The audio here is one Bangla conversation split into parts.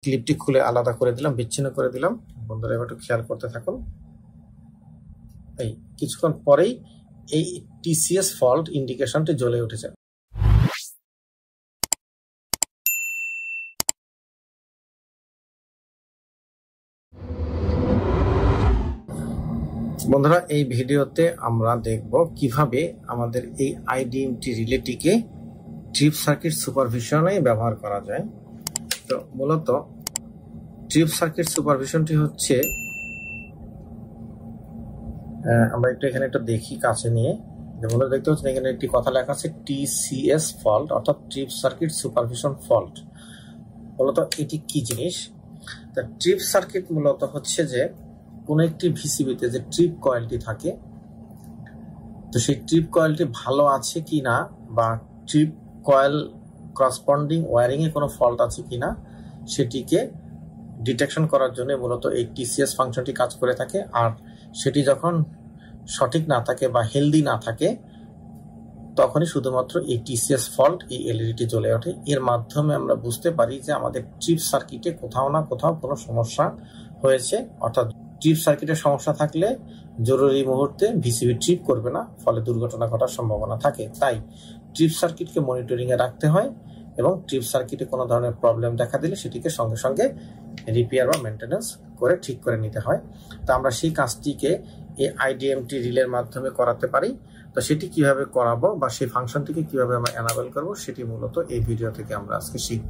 ক্লিপটি খুলে আলাদা করে দিলাম, বিচ্ছিন্ন করে দিলাম। বন্ধুরা এবার একটু খেয়াল করতে থাকুন। এই কিছুক্ষণ পরেই এই টিসিএস ফল্ট ইন্ডিকেশনটি জ্বলে উঠেছে। বন্ধুরা এই ভিডিওতে আমরা দেখব কিভাবে আমাদের এই আইডিএমটি রিলেটিকে ট্রিপ সার্কিট সুপারভিশনে ব্যবহার করা যায়। তো মূলত ট্রিপ সার্কিট সুপারভিশনটি হচ্ছে, আমরা এখানে একটু দেখি কাছে নিয়ে। যেমন দেখতে পাচ্ছেন এখানে একটি কথা লেখা আছে টিসিএস ফল্ট, অর্থাৎ ট্রিপ সার্কিট সুপারভিশন ফল্ট। মূলত এটি কি জিনিস? তা ট্রিপ সার্কিট মূলত হচ্ছে যে কোনো একটি ভিসিবিতে যে ট্রিপ কয়েলটি থাকে, তো সেই ট্রিপ কয়েলটি ভালো আছে কি না, বা ট্রিপ কয়েল করসপন্ডিং ওয়্যারিং এ কোনো ফল্ট আছে কিনা সেটিকে ডিটেকশন করার জন্য মূলত এই টিসিএস ফাংশনটি কাজ করে থাকে। আর সেটি যখন সঠিক না থাকে বা হেলদি না থাকে, তখনই শুধুমাত্র এই টিসিএস ফল্ট এই এলইডিটি জ্বলে ওঠে। এর মাধ্যমে আমরা বুঝতে পারি যে আমাদের ট্রিপ সার্কিটে কোথাও না কোথাও কোনো সমস্যা হয়েছে। অর্থাৎ ট্রিপ সার্কিটের সমস্যা থাকলে জরুরি মুহূর্তে ভিসিবি ট্রিপ করবে না, ফলে দুর্ঘটনা ঘটার সম্ভাবনা থাকে। তাই ট্রিপ সার্কিটকে মনিটরিং এ রাখতে হয় এবং ট্রিপ সার্কিটে কোনো ধরনের প্রবলেম দেখা দিলে সেটিকে সঙ্গে সঙ্গে রিপেয়ার বা মেনটেন্যান্স করে ঠিক করে নিতে হয়। তো আমরা সেই কাজটিকে এই আইডিএমটি রিলের মাধ্যমে করাতে পারি। তো সেটি কিভাবে করাবো বা সেই ফাংশনটিকে কিভাবে আমরা এনাবেল করব, সেটি মূলত এই ভিডিও থেকে আমরা আজকে শিখব।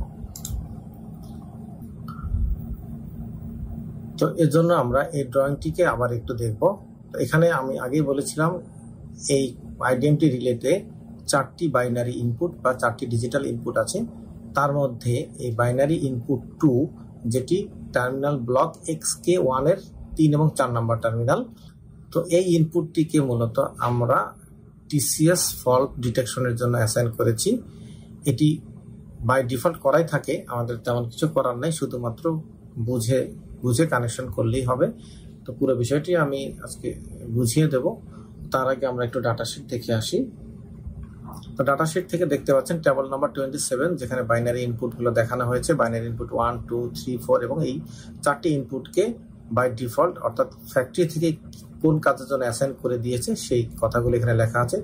তো এর জন্য আমরা এই ড্রয়িংটিকে আবার একটু দেখব। তো এখানে আমি আগেই বলেছিলাম এই আইডিএমটি রিলেতে 4টি বাইনারি ইনপুট বা 4টি ডিজিটাল ইনপুট আছে। তার মধ্যে এই বাইনারি ইনপুট 2, যেটি টার্মিনাল ব্লক XK1 এর 3 এবং 4 নম্বর টার্মিনাল। তো এই ইনপুটটিকে মূলত আমরা টিসিএস ফল্ট ডিটেকশনের জন্য অ্যাসাইন করেছি। এটি বাই ডিফল্ট করাই থাকে, আমাদের তেমন কিছু করার নাই, শুধুমাত্র বুঝে কানেকশন করলেই হবে। তো পুরো বিষয়টি আমি আজকে বুঝিয়ে দেব। তার আগে আমরা একটু ডাটাশিট দেখে আসি। তো ডাটাশিট থেকে দেখতে পাচ্ছেন টেবল নাম্বার 27, যেখানে বাইনারি ইনপুটগুলো দেখানো হয়েছে। বাইনারি ইনপুট 1, 2, 3, 4 এবং এই 4টি ইনপুটকে বাই ডিফল্ট অর্থাৎ ফ্যাক্টরি থেকে কোন কাজের জন্য অ্যাসাইন করে দিয়েছে সেই কথাগুলো এখানে লেখা আছে।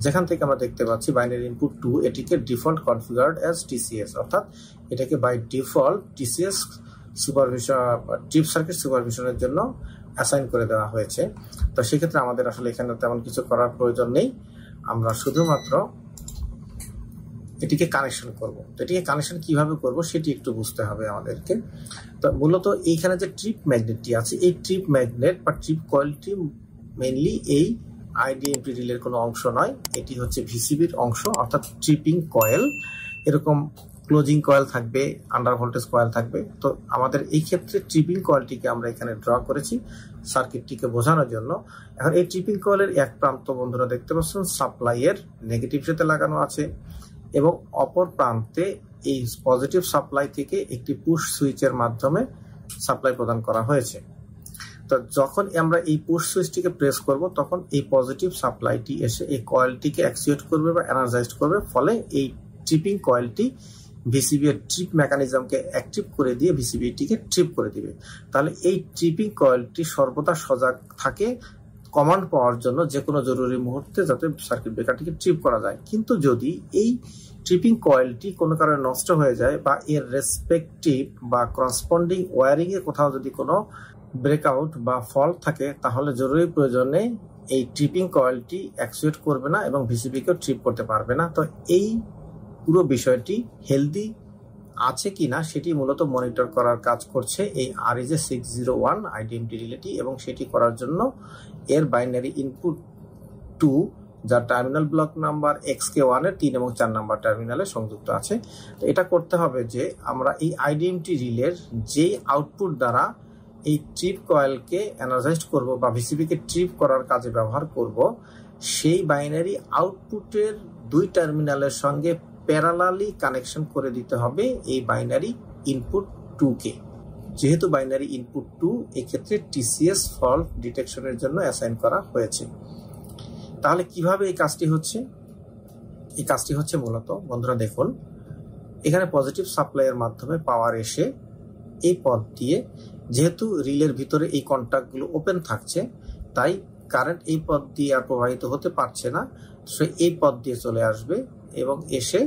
যেখান থেকে আমরা দেখতে পাচ্ছি বাইনারি ইনপুট 2 এটিকে ডিফল্ট কনফিগার্ড অ্যাজ টিসিএস, অর্থাৎ এটাকে by default TCS supervision trip circuit সুপারভিশনের জন্য অ্যাসাইন করে দেওয়া হয়েছে। তো সেক্ষেত্রে আমাদের আসলে এখানে তেমন কিছু করার প্রয়োজন নেই, আমরা শুধুমাত্র এটিকে কানেকশন করব। তো এটিকে কানেকশন কিভাবে করব সেটি একটু বুঝতে হবে আমাদেরকে। তো মূলত এইখানে যে ট্রিপ ম্যাগনেটটি আছে, এই ট্রিপ ম্যাগনেট বা ট্রিপ কয়েলটি মেইনলি এই আইডিএমটি রিলের কোনো অংশ নয়, এটি হচ্ছে ভিসিবির অংশ, অর্থাৎ ট্রিপিং কয়েল। এরকম ক্লোজিং কয়েল থাকবে, আন্ডার ভোল্টেজ কয়েল থাকবে। তো আমাদের এই ক্ষেত্রে ট্রিপিং কয়েলটিকে আমরা এখানে ড্র করেছি সার্কিটটিকে বোঝানোর জন্য। এখন এই ট্রিপিং কয়েলের এক প্রান্ত বন্ধুরা দেখতে পাচ্ছেন সাপ্লাইয়ের নেগেটিভ সাথে লাগানো আছে এবং অপর প্রান্তে এই পজিটিভ সাপ্লাই থেকে একটি পুশ সুইচের মাধ্যমে সাপ্লাই প্রদান করা হয়েছে। তো যখন আমরা এই পুশ সুইচটিকে প্রেস করব, তখন এই পজিটিভ সাপ্লাইটি এসে এই কয়েলটিকে অ্যাকচুয়েট করবে বা এনার্জাইজড করবে, ফলে এই ট্রিপিং কয়েলটি ভিসিবি এর ট্রিপ মেকানিজমকে অ্যাক্টিভ করে দিয়ে ভিসিবিটিকে ট্রিপ করে দিবে। তাহলে এই ট্রিপিং কয়েলটি সর্বদা সজাগ থাকে কমান্ড পাওয়ার জন্য, যে কোনো জরুরি মুহূর্তে যাতে সার্কিট ব্রেকারটিকে ট্রিপ করা যায়। কিন্তু যদি এই ট্রিপিং কয়েলটি কোনো কারণে নষ্ট হয়ে যায় বা এর রেসপেক্টিভ বা করসপন্ডিং ওয়্যারিং এ কোথাও যদি কোনো ব্রেকআউট বা ফল্ট থাকে, তাহলে জরুরি প্রয়োজনে এই ট্রিপিং কয়েলটি অ্যাকচুয়েট করবে না এবং ভিসিবিকেও ট্রিপ করতে পারবে না। তো এই পুরো বিষয়টি হেলদি আছে কিনা সেটি মূলত মনিটর করার কাজ করছে এই RJ601 আইডিএমটি রিলেটি, এবং সেটি করার জন্য এর বাইনারি ইনপুট 2, যার টার্মিনাল ব্লক নাম্বার XK1 এর 3 এবং 4 নাম্বার টার্মিনালে সংযুক্ত আছে। তো এটা করতে হবে যে আমরা এই আইডিএমটি রিলের যে আউটপুট দ্বারা এই ট্রিপ কয়েলকে এনার্জাইজড করব বা ভিসিবিকে ট্রিপ করার কাজে ব্যবহার করব, সেই বাইনারি আউটপুটের 2 টার্মিনালের সঙ্গে প্যারালালি কানেকশন করে দিতে হবে এই বাইনারি ইনপুট 2 কে। যেহেতু বাইনারি ইনপুট 2 এই ক্ষেত্রে টিসিএস ফল্ট ডিটেকশনের জন্য অ্যাসাইন করা হয়েছে। তাহলে কিভাবে এই কাজটি হচ্ছে? এই কাজটি হচ্ছে মূলত বন্ধুরা দেখুন, এখানে পজিটিভ সাপ্লাইয়ের মাধ্যমে পাওয়ার এসে এই পথ দিয়ে, যেহেতু রিলের ভিতরে এই কন্ট্যাক্টগুলো ওপেন থাকছে, তাই কারেন্ট এই পথ দিয়ে আর প্রবাহিত হতে পারছে না, সে এই পথ দিয়ে চলে আসবে এবং এসে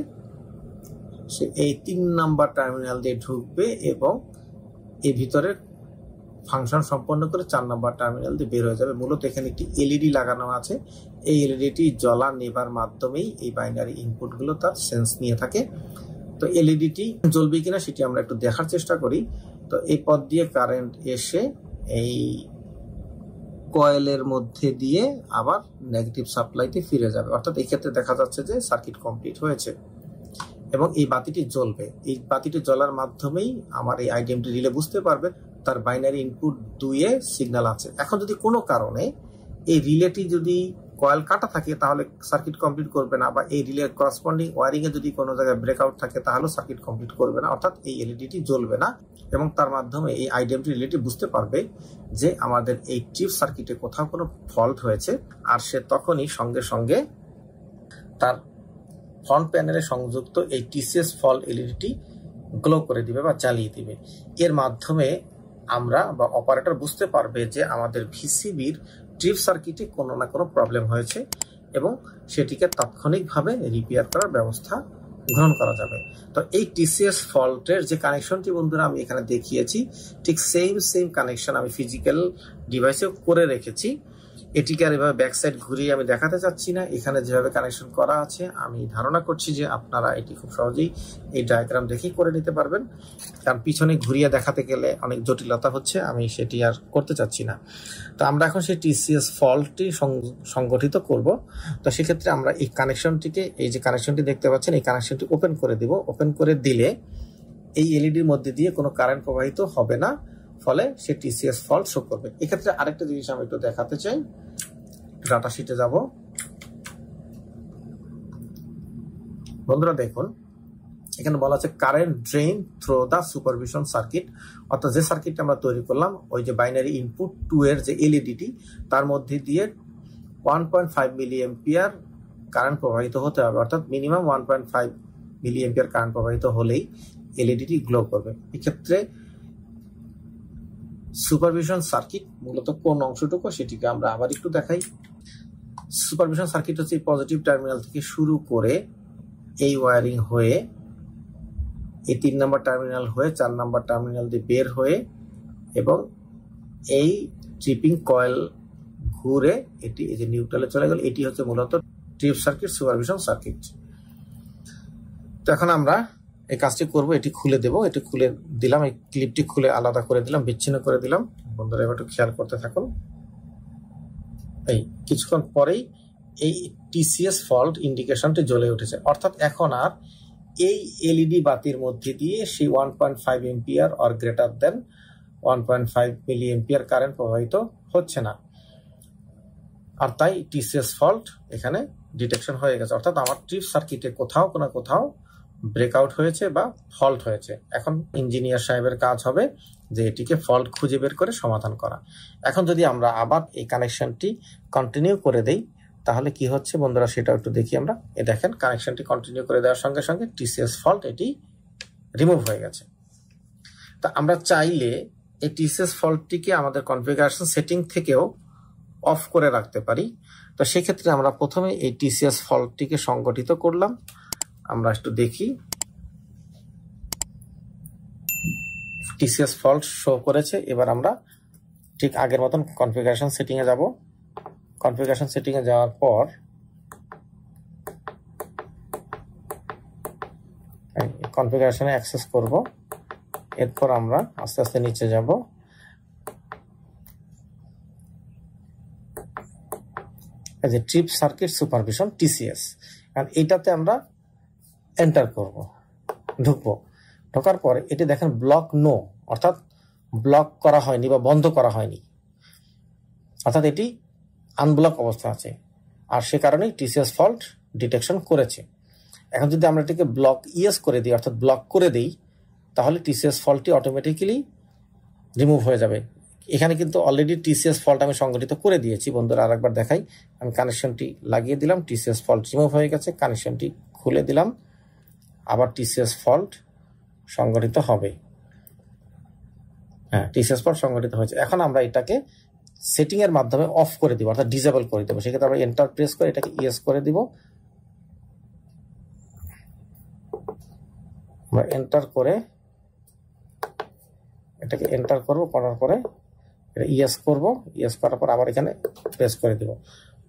সে এই 3 নাম্বার টার্মিনাল দিয়ে ঢুকবে এবং এই ভিতরে ফাংশন সম্পন্ন করে 4 নাম্বার টার্মিনাল দিয়ে বের হয়ে যাবে। মূলত এখানে একটি এলইডি লাগানো আছে, এই এলইডিটি জ্বলা নেভার মাধ্যমেই এই বাইনারি ইনপুটগুলো তার সেন্স নিয়ে থাকে। তো এলইডিটি জ্বলবে কিনা সেটি আমরা একটু দেখার চেষ্টা করি। তো এই পথ দিয়ে কারেন্ট এসে এই কয়েলের মধ্যে দিয়ে আবার নেগেটিভ সাপ্লাইতে ফিরে যাবে, অর্থাৎ এই ক্ষেত্রে দেখা যাচ্ছে যে সার্কিট কমপ্লিট হয়েছে এবং এই বাতিটি জ্বলবে। এই বাতিটি জ্বলার মাধ্যমেই আমার এই আইডিএমটি রিলে বুঝতে পারবে তার বাইনারি ইনপুট 2 এ সিগন্যাল আছে। এখন যদি কোনো কারণে এই রিলেটি যদি কয়েল কাটা থাকে তাহলে সার্কিট কমপ্লিট করবে না, বা এই রিলের করসপন্ডিং ওয়ারিং এ যদি কোনো জায়গায় ব্রেকআউট থাকে তাহলে সার্কিট কমপ্লিট করবে না, অর্থাৎ এই এলইডিটি জ্বলবে না এবং তার মাধ্যমে এই আইডিএমটি রিলেটি বুঝতে পারবে যে আমাদের এই ট্রিপ সার্কিটে কোথাও কোনো ফল্ট হয়েছে, আর সে তখনই সঙ্গে সঙ্গে তার ফ্রন্ট প্যানেলে সংযুক্ত এই টিসিএস ফল্ট এলইডিটি গ্লো করে দিবে বা জ্বালিয়ে দিবে। এর মাধ্যমে আমরা বা অপারেটর বুঝতে পারবে যে আমাদের ভিসিবির ট্রিপ সার্কিটে কোনো না কোনো প্রবলেম হয়েছে এবং সেটিকে তাৎক্ষণিকভাবে রিপেয়ার করার ব্যবস্থা গ্রহণ করা যাবে। তো এই টিসিএস ফল্টের যে কানেকশনটি বন্ধুরা আমি এখানে দেখিয়েছি, ঠিক সেম কানেকশন আমি ফিজিক্যাল ডিভাইসেও করে রেখেছি। এটিকে আর এভাবে ব্যাক সাইড ঘুরিয়ে আমি দেখাতে চাচ্ছি না, এখানে যেভাবে কানেকশন করা আছে আমি ধারণা করছি যে আপনারা এটি খুব সহজেই এই ডায়াগ্রাম দেখেই করে নিতে পারবেন, কারণ পিছনে ঘুরিয়ে দেখাতে গেলে অনেক জটিলতা হচ্ছে, আমি সেটি আর করতে চাচ্ছি না। তো আমরা এখন সেই টিসিএস ফল্টটি সংগঠিত করব। তো সেক্ষেত্রে আমরা এই কানেকশনটিকে, এই যে কানেকশনটি দেখতে পাচ্ছেন, এই কানেকশনটি ওপেন করে দিব। ওপেন করে দিলে এই এলইডির মধ্যে দিয়ে কোনো কারেন্ট প্রবাহিত হবে না, ফলে সে টিসিএস ফল্ট শো করবে। এক্ষেত্রে আরেকটা জিনিস আমি একটু দেখাতে চাই, ডাটা শিটে যাব। বন্ধুরা দেখুন, এখানে বলা আছে current drain through the supervision circuit, অর্থাৎ যে সার্কিটটা আমরা তৈরি করলাম ওই যে বাইনারি ইনপুট 2 এর যে এলইডিটি, তার মধ্যে দিয়ে 1.5 মিলি এম্পিয়ার কারেন্ট প্রবাহিত হতে হবে, অর্থাৎ মিনিমাম 1.5 মিলি এম্পিয়ার কারেন্ট প্রবাহিত হলেই এলইডিটি গ্লো করবে। এক্ষেত্রে সুপারভিশন সার্কিট মূলত কোন অংশটুকু সেটিকে আমরা আবার একটু দেখাই। সুপারভিশন সার্কিট হচ্ছে পজিটিভ টার্মিনাল থেকে শুরু করে এই ওয়্যারিং হয়ে এই 3 নাম্বার টার্মিনাল হয়ে 4 নাম্বার টার্মিনাল দিয়ে বের হয়ে এবং এই ট্রিপিং কয়েল ঘুরে এটি এই যে নিউট্রালে চলে গেল, এটি হচ্ছে মূলত ট্রিপ সার্কিট, সুপারভিশন সার্কিট। তো এখন আমরা এই কাজটি করব, এটি খুলে দেব, এটি খুলে দিলাম, এই ক্লিপটি খুলে আলাদা করে দিলাম, বিচ্ছিন্ন করে দিলাম। বন্ধুরা এবার একটু খেয়াল করতে থাকুন। এই কিছুক্ষণ পরেই এই টিসিএস ফল্ট ইন্ডিকেশনটি জ্বলে উঠেছে, অর্থাৎ এখন আর এই এলইডি বাতির মধ্যে দিয়ে সেই 1.5 ampere or greater than 1.5 milliampere current প্রবাহিত হচ্ছে না, আর তাই টিসিএস ফল্ট এখানে ডিটেকশন হয়ে গেছে, অর্থাৎ আমার ট্রিপ সার্কিটে কোথাও না কোথাও ব্রেকআউট হয়েছে বা ফল্ট হয়েছে। এখন ইঞ্জিনিয়ার সাহেবের কাজ হবে যে এটিকে ফল্ট খুঁজে বের করে সমাধান করা। এখন যদি আমরা আবার এই কানেকশনটি কন্টিনিউ করে দেই তাহলে কি হচ্ছে বন্ধুরা সেটা একটু দেখি আমরা। এই দেখেন কানেকশনটি কন্টিনিউ করে দেওয়ার সঙ্গে সঙ্গে টিসিএস ফল্ট এটি রিমুভ হয়ে গেছে। তা আমরা চাইলে এই টিসিএস ফল্টটিকে আমাদের কনফিগারেশন সেটিং থেকেও অফ করে রাখতে পারি। তো সেক্ষেত্রে আমরা প্রথমে এই টিসিএস ফল্টটিকে সংগঠিত করলাম, আমরা একটু দেখি। টিসিএস ফল্ট শো করেছে। এবার আমরা ঠিক আগের মতন কনফিগারেশন সেটিং এ যাব। কনফিগারেশন সেটিং এ যাওয়ার পর কনফিগারেশনে অ্যাক্সেস করব। এরপর আমরা আস্তে আস্তে নিচে যাব। এই যে ট্রিপ সার্কিট সুপারভিশন টিসিএস, কারণ এইটাতে আমরা এন্টার করব, ঢুকবো। ঢোকার পরে এটি দেখেন ব্লক নো, অর্থাৎ ব্লক করা হয়নি বা বন্ধ করা হয়নি, অর্থাৎ এটি আনব্লক অবস্থা আছে, আর সে কারণেই টিসিএস ফল্ট ডিটেকশন করেছে। এখন যদি আমরা এটিকে ব্লক ইয়েস করে দিই, অর্থাৎ ব্লক করে দিই, তাহলে টিসিএস ফল্টটি অটোমেটিক্যালি রিমুভ হয়ে যাবে। এখানে কিন্তু অলরেডি টিসিএস ফল্ট আমি সংগঠিত করে দিয়েছি। বন্ধুরা আরেকবার দেখাই, আমি কানেকশনটি লাগিয়ে দিলাম, টিসিএস ফল্ট রিমুভ হয়ে গেছে। কানেকশনটি খুলে দিলাম, আবার টিসিএস ফল্ট সংগঠিত হবে। হ্যাঁ, টিসিএস ফল্ট সংঘটিত হয়েছে। এখন আমরা এটাকে সেটিং এর মাধ্যমে অফ করে দিব, অর্থাৎ ডিসেবল করে দেবো। সেক্ষেত্রে আমরা এন্টার প্রেস করে এটাকে ইয়েস করে দিব। আমরা এন্টার করে এটাকে এন্টার করব, করার পরে এটা ইয়েস করব, ইয়েস করার পর আবার এখানে প্রেস করে দিব।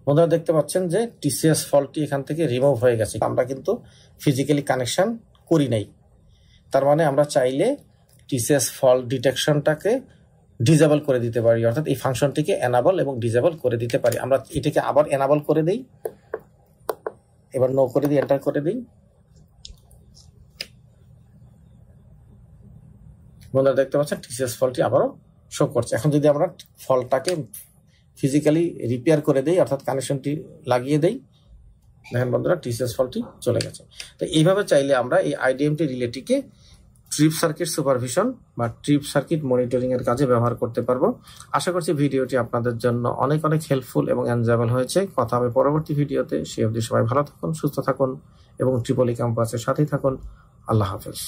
বন্ধুরা দেখতে পাচ্ছেন যে টিসিএস ফল্টটি এখান থেকে রিমুভ হয়ে গেছে। আমরা কিন্তু ফিজিক্যালি কানেকশন করি নাই, তার মানে আমরা চাইলে টিসিএস ফল্ট ডিটেকশনটাকে ডিসেবল করে দিতে পারি, অর্থাৎ এই ফাংশনটিকে এনাবল এবং ডিসেবল করে দিতে পারি। আমরা এটাকে আবার এনাবল করে দিই, এবার নো করে দিই, এন্টার করে দিই। বন্ধুরা দেখতে পাচ্ছেন টিসিএস ফল্টটি আবারও শো করছে। এখন যদি আমরা ফল্টটাকে ফিজিক্যালি রিপেয়ার করে দেই, অর্থাৎ কানেকশনটি লাগিয়ে দেই, দেখেন বন্ধুরা টিসিএস ফল্টটি চলে গেছে। তো এইভাবে চাইলে আমরা এই আইডিএমটি রিলেটিকে ট্রিপ সার্কিট সুপারভিশন বা ট্রিপ সার্কিট মনিটরিং এর কাজে ব্যবহার করতে পারবো। আশা করছি ভিডিওটি আপনাদের জন্য অনেক অনেক হেল্পফুল এবং এনজয়েবল হয়েছে। কথা হবে পরবর্তী ভিডিওতে। সে অবধি সবাই ভালো থাকুন, সুস্থ থাকুন এবং ট্রিপলি ক্যাম্পাসের সাথেই থাকুন। আল্লাহ হাফেজ।